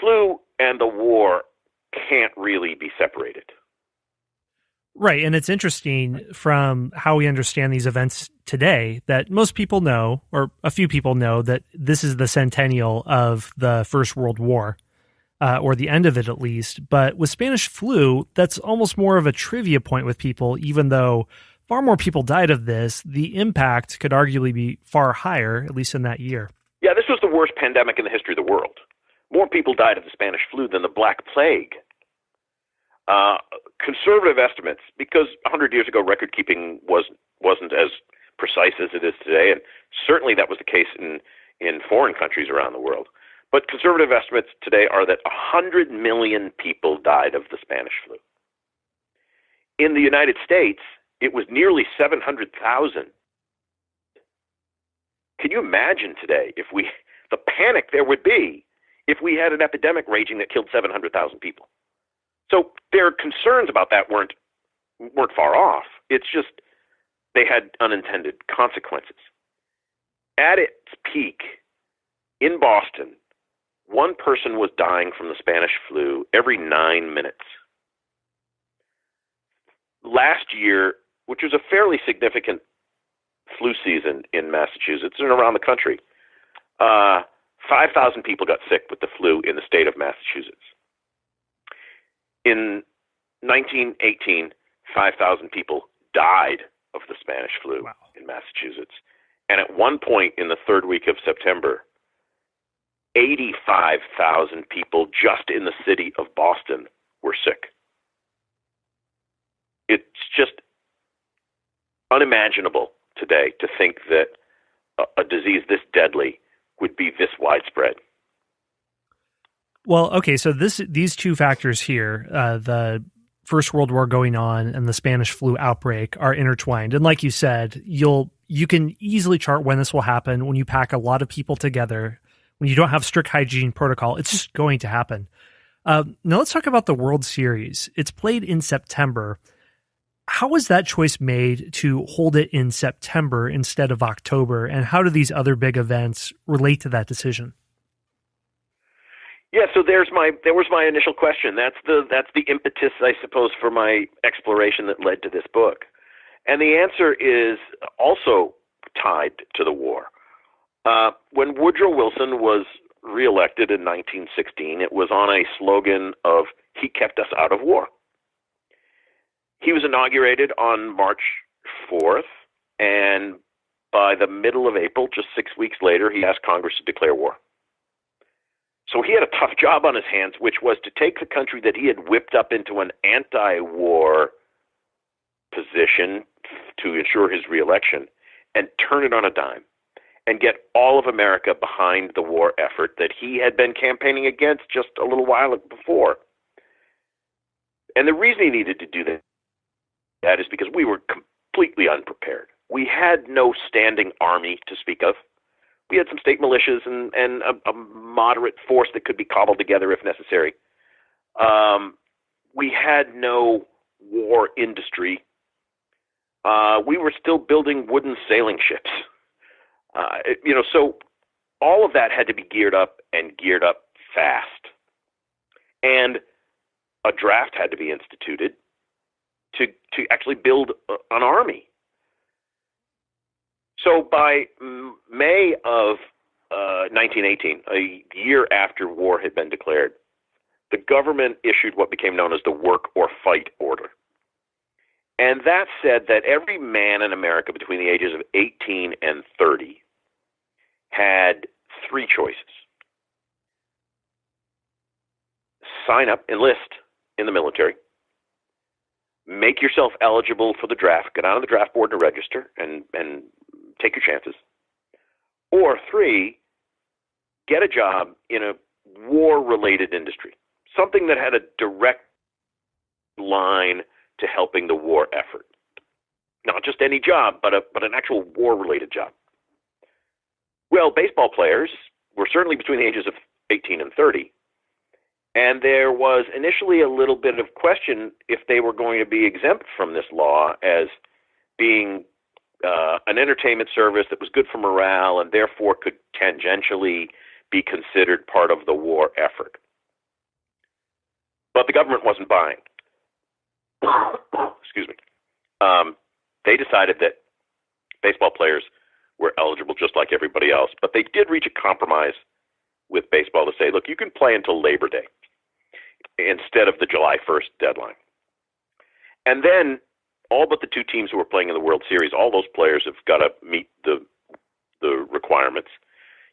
flu and the war can't really be separated. Right, and it's interesting from how we understand these events today that most people know, or a few people know, that this is the centennial of the First World War, or the end of it at least. But with Spanish flu, that's almost more of a trivia point with people, even though far more people died of this. The impact could arguably be far higher, at least in that year. Yeah, this was the worst pandemic in the history of the world. More people died of the Spanish flu than the Black Plague. Conservative estimates, because 100 years ago record-keeping wasn't as precise as it is today, and certainly that was the case in foreign countries around the world. But conservative estimates today are that 100 million people died of the Spanish flu. In the United States, it was nearly 700,000. Can you imagine today the panic there would be if we had an epidemic raging that killed 700,000 people? So their concerns about that weren't far off. It's just they had unintended consequences. At its peak, in Boston, one person was dying from the Spanish flu every 9 minutes. Last year, which was a fairly significant flu season in Massachusetts and around the country, 5,000 people got sick with the flu in the state of Massachusetts. In 1918, 5,000 people died of the Spanish flu in Massachusetts. And at one point in the third week of September, 85,000 people just in the city of Boston were sick. It's just unimaginable today to think that a disease this deadly would be this widespread. Well, okay, so these two factors here, the First World War going on and the Spanish flu outbreak, are intertwined. And like you said, you can easily chart when this will happen. When you pack a lot of people together, when you don't have strict hygiene protocol, it's just going to happen. Now let's talk about the World Series. It's played in September. How was that choice made to hold it in September instead of October? And how do these other big events relate to that decision? Yeah, so there was my initial question. That's the impetus, I suppose, for my exploration that led to this book. And the answer is also tied to the war. When Woodrow Wilson was reelected in 1916, it was on a slogan of "He kept us out of war." He was inaugurated on March 4th, and by the middle of April, just 6 weeks later, he asked Congress to declare war. So he had a tough job on his hands, which was to take the country that he had whipped up into an anti-war position to ensure his reelection and turn it on a dime and get all of America behind the war effort that he had been campaigning against just a little while before. And the reason he needed to do that is because we were completely unprepared. We had no standing army to speak of. We had some state militias and a moderate force that could be cobbled together if necessary. We had no war industry. We were still building wooden sailing ships. So all of that had to be geared up fast. And a draft had to be instituted to actually build an army. So by May of 1918, a year after war had been declared, the government issued what became known as the Work or Fight Order. And that said that every man in America between the ages of 18 and 30 had three choices. Sign up, enlist in the military, make yourself eligible for the draft, get on the draft board to register and take your chances. Or three, get a job in a war-related industry, something that had a direct line to helping the war effort. Not just any job, but an actual war-related job. Well, baseball players were certainly between the ages of 18 and 30, and there was initially a little bit of question if they were going to be exempt from this law as being an entertainment service that was good for morale and therefore could tangentially be considered part of the war effort. But the government wasn't buying. Excuse me. They decided that baseball players were eligible just like everybody else, but they did reach a compromise with baseball to say, look, you can play until Labor Day instead of the July 1st deadline. And then all but the two teams who were playing in the World Series, all those players have got to meet the requirements.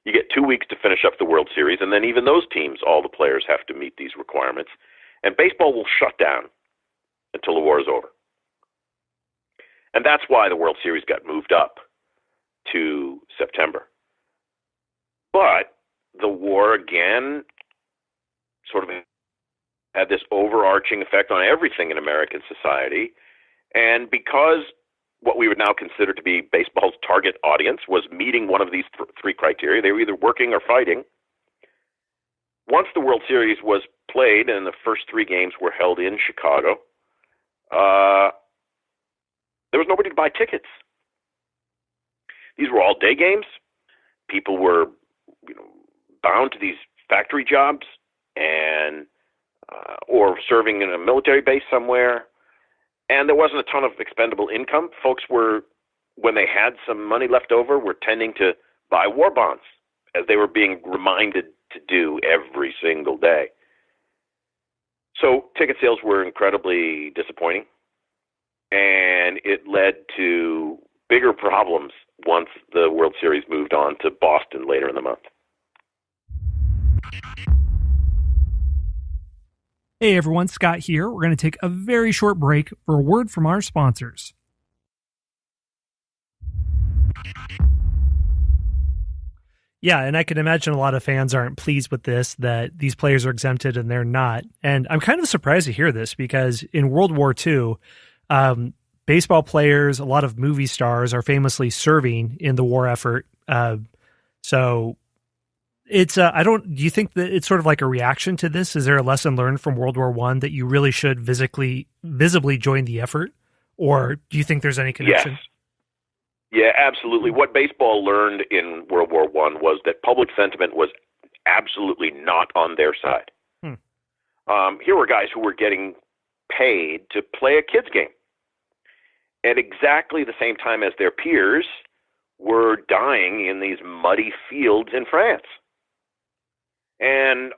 You get 2 weeks to finish up the World Series, and then even those teams, all the players have to meet these requirements. And baseball will shut down until the war is over. And that's why the World Series got moved up to September. But the war, again, sort of had this overarching effect on everything in American society. And because what we would now consider to be baseball's target audience was meeting one of these three criteria, they were either working or fighting. Once the World Series was played and the first three games were held in Chicago, there was nobody to buy tickets. These were all day games. People were, bound to these factory jobs and or serving in a military base somewhere. And there wasn't a ton of expendable income. Folks were, when they had some money left over, were tending to buy war bonds, as they were being reminded to do every single day. So ticket sales were incredibly disappointing, and it led to bigger problems once the World Series moved on to Boston later in the month. Hey everyone, Scott here. We're going to take a very short break for a word from our sponsors. Yeah, and I can imagine a lot of fans aren't pleased with this, that these players are exempted and they're not. And I'm kind of surprised to hear this because in World War II, baseball players, a lot of movie stars are famously serving in the war effort. So it's, do you think that it's sort of like a reaction to this? Is there a lesson learned from World War I that you really should visibly join the effort? Or do you think there's any connection? Yes. Yeah, absolutely. What baseball learned in World War I was that public sentiment was absolutely not on their side. Here were guys who were getting paid to play a kids' game at exactly the same time as their peers were dying in these muddy fields in France. And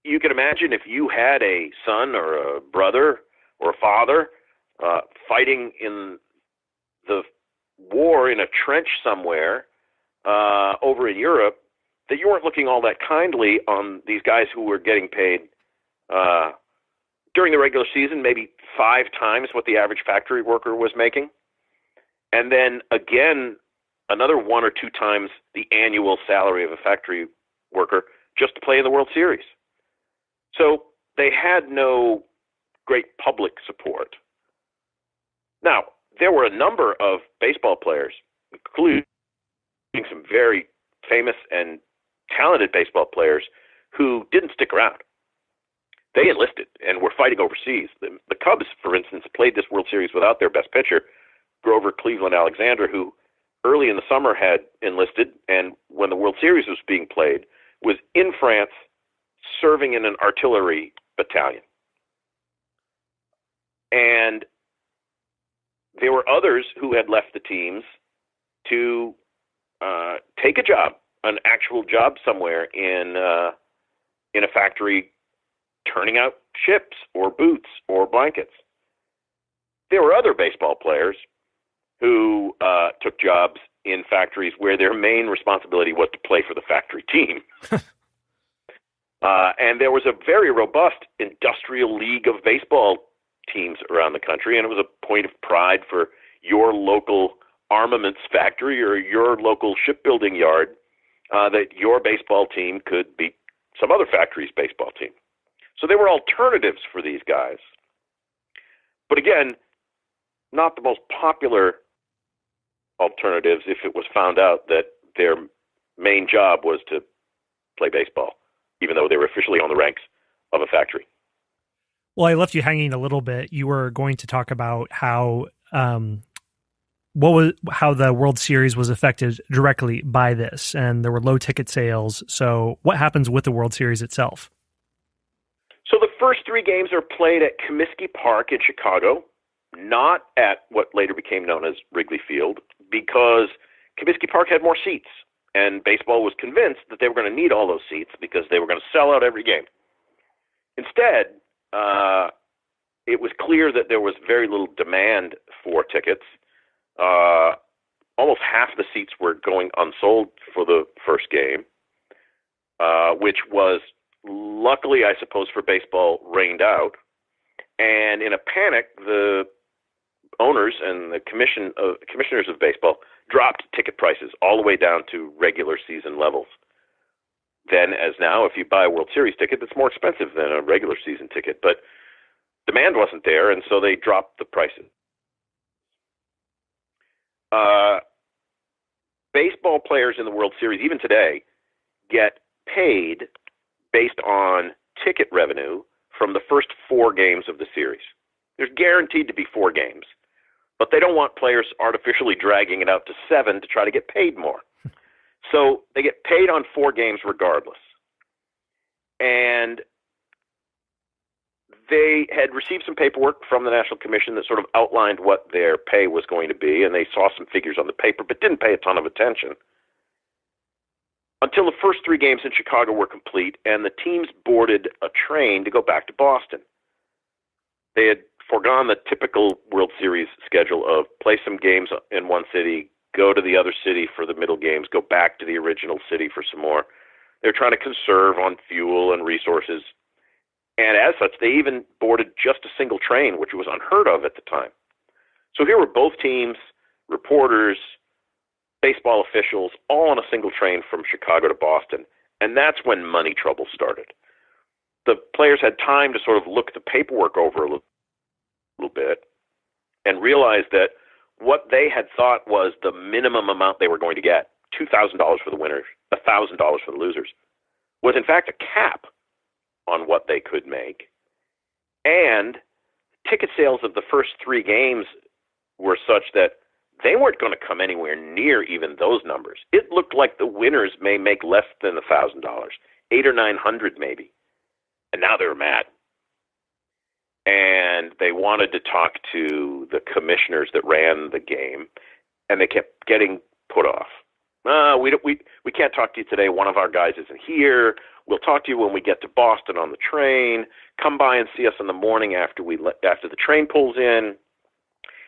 you can imagine if you had a son or a brother or a father fighting in the war in a trench somewhere over in Europe, that you weren't looking all that kindly on these guys who were getting paid during the regular season, maybe 5 times what the average factory worker was making. And then again, another 1 or 2 times the annual salary of a factory worker just to play in the World Series. So they had no great public support. Now, there were a number of baseball players, including some very famous and talented baseball players, who didn't stick around. They enlisted and were fighting overseas. The Cubs, for instance, played this World Series without their best pitcher, Grover Cleveland Alexander, who early in the summer had enlisted, and when the World Series was being played, was in France serving in an artillery battalion. And there were others who had left the teams to take a job, an actual job somewhere in a factory turning out ships or boots or blankets. There were other baseball players who took jobs in factories where their main responsibility was to play for the factory team. And there was a very robust industrial league of baseball teams around the country, and it was a point of pride for your local armaments factory or your local shipbuilding yard that your baseball team could beat some other factory's baseball team. So there were alternatives for these guys. But again, not the most popular alternatives if it was found out that their main job was to play baseball, even though they were officially on the ranks of a factory. Well, I left you hanging a little bit. You were going to talk about how the World Series was affected directly by this, and there were low ticket sales. So what happens with the World Series itself? So the first three games are played at Comiskey Park in Chicago, not at what later became known as Wrigley Field, because Comiskey Park had more seats, and baseball was convinced that they were going to need all those seats because they were going to sell out every game. Instead, it was clear that there was very little demand for tickets. Almost half the seats were going unsold for the first game, which was, luckily, I suppose, for baseball, rained out. And in a panic, the owners and the commissioners of baseball dropped ticket prices all the way down to regular season levels. Then, as now, if you buy a World Series ticket, it's more expensive than a regular season ticket. But demand wasn't there, and so they dropped the prices. Baseball players in the World Series, even today, get paid based on ticket revenue from the first 4 games of the series. There's guaranteed to be 4 games, but they don't want players artificially dragging it out to 7 to try to get paid more. So they get paid on 4 games regardless. And they had received some paperwork from the National Commission that sort of outlined what their pay was going to be, and they saw some figures on the paper, but didn't pay a ton of attention until the first 3 games in Chicago were complete, and the teams boarded a train to go back to Boston. They had foregone the typical World Series schedule of play some games in one city, go to the other city for the middle games, go back to the original city for some more. They're trying to conserve on fuel and resources. And as such, they even boarded just a single train, which was unheard of at the time. So here were both teams, reporters, baseball officials, all on a single train from Chicago to Boston. And that's when money trouble started. The players had time to sort of look the paperwork over a little bit and realize that what they had thought was the minimum amount they were going to get, $2,000 for the winners, $1,000 for the losers, was in fact a cap on what they could make. And ticket sales of the first 3 games were such that they weren't going to come anywhere near even those numbers. It looked like the winners may make less than $1,000, $800 or $900 maybe. And now they were mad. And they wanted to talk to the commissioners that ran the game, and they kept getting put off. We can't talk to you today. One of our guys isn't here. We'll talk to you when we get to Boston on the train. Come by and see us in the morning after the train pulls in.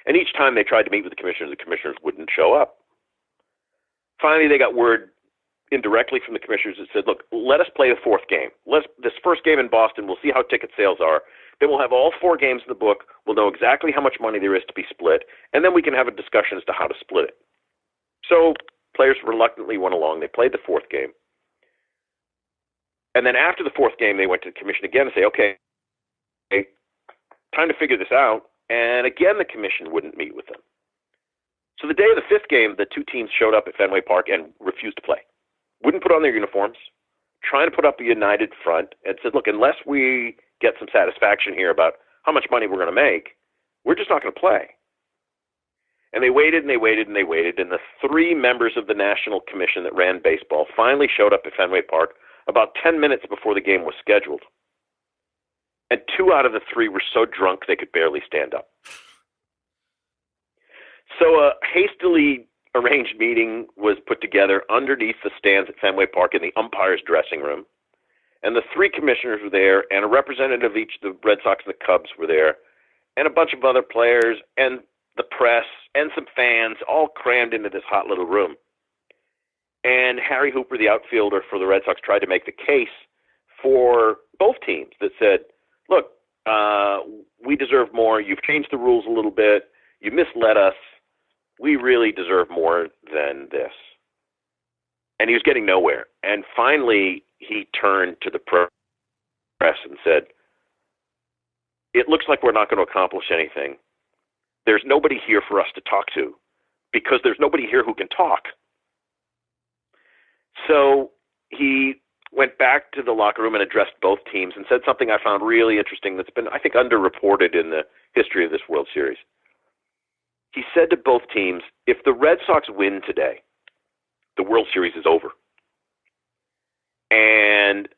And each time they tried to meet with the commissioners wouldn't show up. Finally, they got word indirectly from the commissioners that said, look, let us play the 4th game. This first game in Boston, we'll see how ticket sales are. Then we'll have all 4 games in the book. We'll know exactly how much money there is to be split, and then we can have a discussion as to how to split it. So players reluctantly went along. They played the 4th game. And then after the 4th game, they went to the commission again and say, okay, time to figure this out. And again, the commission wouldn't meet with them. So the day of the 5th game, the 2 teams showed up at Fenway Park and refused to play. Wouldn't put on their uniforms, trying to put up a united front, and said, look, unless we get some satisfaction here about how much money we're going to make, we're just not going to play. And they waited and they waited and they waited, and the 3 members of the National Commission that ran baseball finally showed up at Fenway Park about 10 minutes before the game was scheduled. And 2 out of the 3 were so drunk they could barely stand up. So a hastily arranged meeting was put together underneath the stands at Fenway Park in the umpire's dressing room. And the 3 commissioners were there, and a representative of each of the Red Sox and the Cubs were there, and a bunch of other players, and the press, and some fans, all crammed into this hot little room. And Harry Hooper, the outfielder for the Red Sox, tried to make the case for both teams that said, look, we deserve more. You've changed the rules a little bit. You misled us. We really deserve more than this. And he was getting nowhere. And finally, he turned to the press and said, it looks like we're not going to accomplish anything. There's nobody here for us to talk to because there's nobody here who can talk. So he went back to the locker room and addressed both teams and said something I found really interesting that's been, I think, underreported in the history of this World Series. He said to both teams, if the Red Sox win today, the World Series is over. And